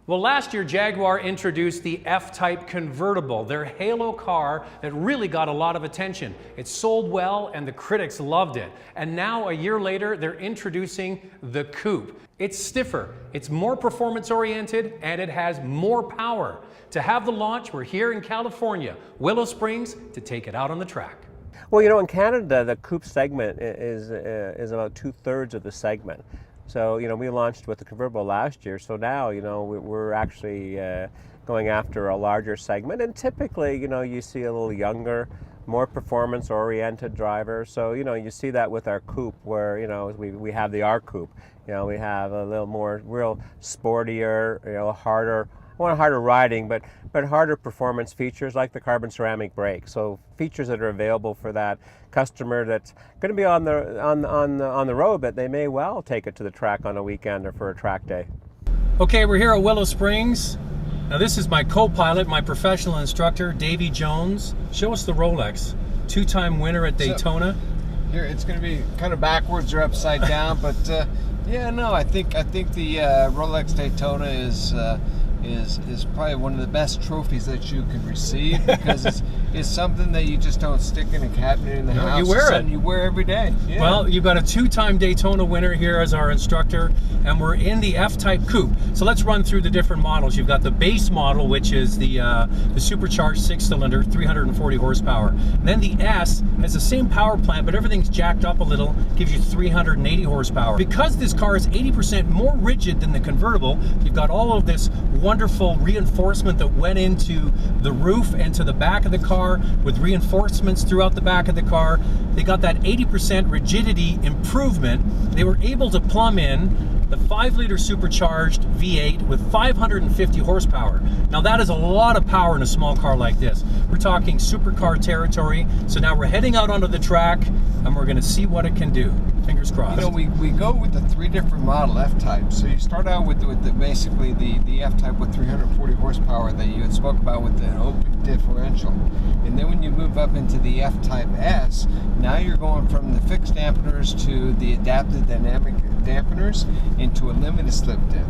Well, last year, Jaguar introduced the F-Type convertible, their halo car that really got a lot of attention. It sold well and the critics loved it. And now, a year later, they're introducing the Coupe. It's stiffer, it's more performance-oriented, and it has more power. To have the launch, we're here in California, Willow Springs, to take it out on the track. Well, you know, in Canada, the Coupe segment is about 2/3 of the segment. So, you know, we launched with the convertible last year, so now, you know, we're actually going after a larger segment. And typically, you know, you see a little younger, more performance-oriented driver. So, you know, you see that with our Coupe, where, you know, we have the R Coupe. You know, we have a little more real sportier, you know, harder, well, not harder riding, but harder performance features like the carbon ceramic brake. So features that are available for that customer that's going to be on the road, but they may well take it to the track on a weekend or for a track day. Okay, we're here at Willow Springs. Now this is my co-pilot, my professional instructor, Davey Jones. Show us the Rolex, two-time winner at Daytona. So, here it's going to be kind of backwards or upside down, but yeah, no, I think the Rolex Daytona is probably one of the best trophies that you can receive, because it's something that you just don't stick in a cabinet in the house. You wear it. You wear every day. Yeah. Well, you've got a two-time Daytona winner here as our instructor, and we're in the F-Type Coupe. So let's run through the different models. You've got the base model, which is the supercharged 6-cylinder, 340 horsepower. And then the S has the same power plant, but everything's jacked up a little, gives you 380 horsepower. Because this car is 80% more rigid than the convertible, you've got all of this wonderful reinforcement that went into the roof and to the back of the car, with reinforcements throughout the back of the car. They got that 80% rigidity improvement. They were able to plumb in the 5-liter supercharged V8 with 550 horsepower. Now that is a lot of power in a small car like this. We're talking supercar territory. So now we're heading out onto the track and we're going to see what it can do. Fingers crossed. You know, we go with the 3 different model F-types. So you start out with basically the F-type with 340 horsepower that you had spoke about with the open differential. And then when you move up into the F-type S, now you're going from the fixed dampeners to the adaptive dynamic dampeners into a limited slip diff.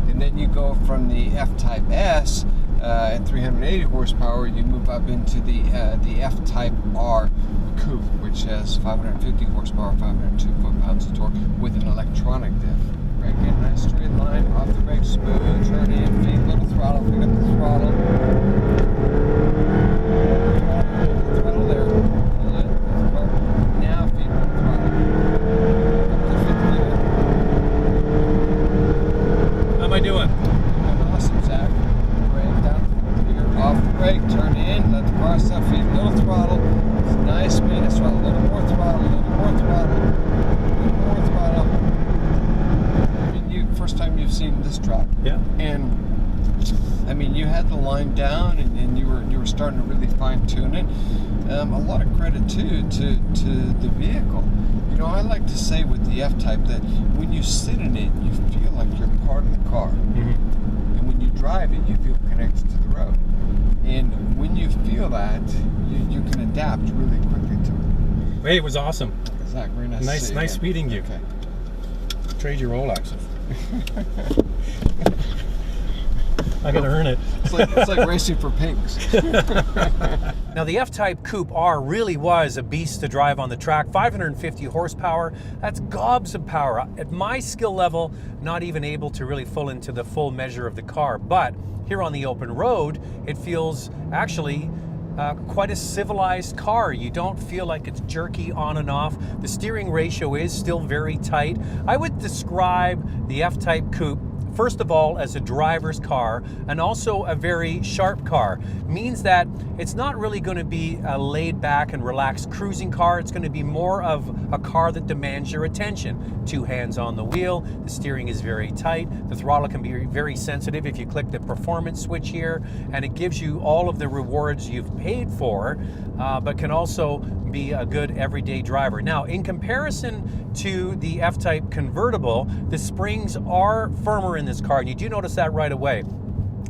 And then you go from the F-type S at 380 horsepower, you move up into the F-type R Coupe, which has 550 horsepower, 502 foot-pounds of torque with an electronic diff. Right, get a nice straight line, off the brake, smooth, turn in, feet, little throttle, pick up the throttle. Throttle there. Now feet, little throttle. How am I doing? Awesome, Zach. Brake down here, off the brake, turn in, let the car stop, feet, little throttle. It's a nice spin, it's a little more throttle, a little more throttle, a little more throttle. I mean, first time you've seen this track. Yeah. And I mean, you had the line down, and you were starting to really fine tune it. A lot of credit too to the vehicle. You know, I like to say with the F-Type that when you sit in it, you feel like you're part of the car. Mm-hmm. And when you drive it, you feel connected to the road. And when you feel that, you can adapt really quickly to it. Hey, it was awesome. Zach, very nice. Nice meeting you. Okay. Trade your Rolex. I gotta earn it. It's like racing for pinks. Now the F-Type Coupe R really was a beast to drive on the track. 550 horsepower, that's gobs of power. At my skill level, not even able to really fall into the full measure of the car. But here on the open road, it feels actually quite a civilized car. You don't feel like it's jerky on and off. The steering ratio is still very tight. I would describe the F-Type Coupe, first of all, as a driver's car, and also a very sharp car. Means that it's not really going to be a laid back and relaxed cruising car. It's going to be more of a car that demands your attention. 2 hands on the wheel, the steering is very tight, the throttle can be very sensitive if you click the performance switch here, and it gives you all of the rewards you've paid for, but can also be a good everyday driver. Now, in comparison to the F-Type convertible, the springs are firmer in this car, and you do notice that right away.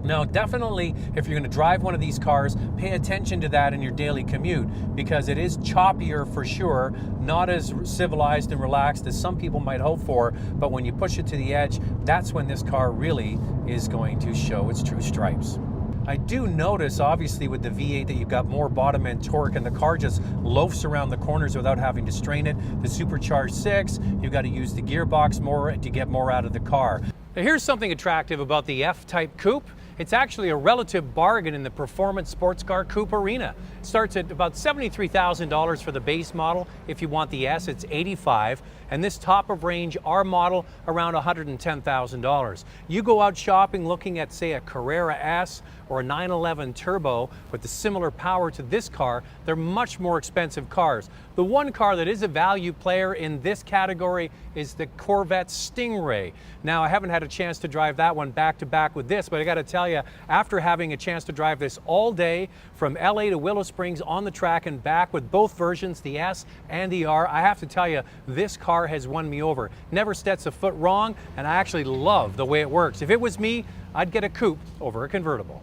Now, definitely, if you're going to drive one of these cars, pay attention to that in your daily commute, because it is choppier for sure, not as civilized and relaxed as some people might hope for, but when you push it to the edge, that's when this car really is going to show its true stripes. I do notice, obviously, with the V8 that you've got more bottom end torque and the car just loafs around the corners without having to strain it. The supercharged 6, you've got to use the gearbox more to get more out of the car. Now, here's something attractive about the F-Type Coupe. It's actually a relative bargain in the performance sports car coupe arena. It starts at about $73,000 for the base model. If you want the S, it's $85,000, and this top of range R model around $110,000. You go out shopping looking at, say, a Carrera S or a 911 Turbo with the similar power to this car, they're much more expensive cars. The one car that is a value player in this category is the Corvette Stingray. Now, I haven't had a chance to drive that one back to back with this, but I got to tell you, after having a chance to drive this all day from LA to Willow Springs on the track and back with both versions, the S and the R, I have to tell you, this car has won me over. Never steps a foot wrong, and I actually love the way it works. If it was me, I'd get a coupe over a convertible.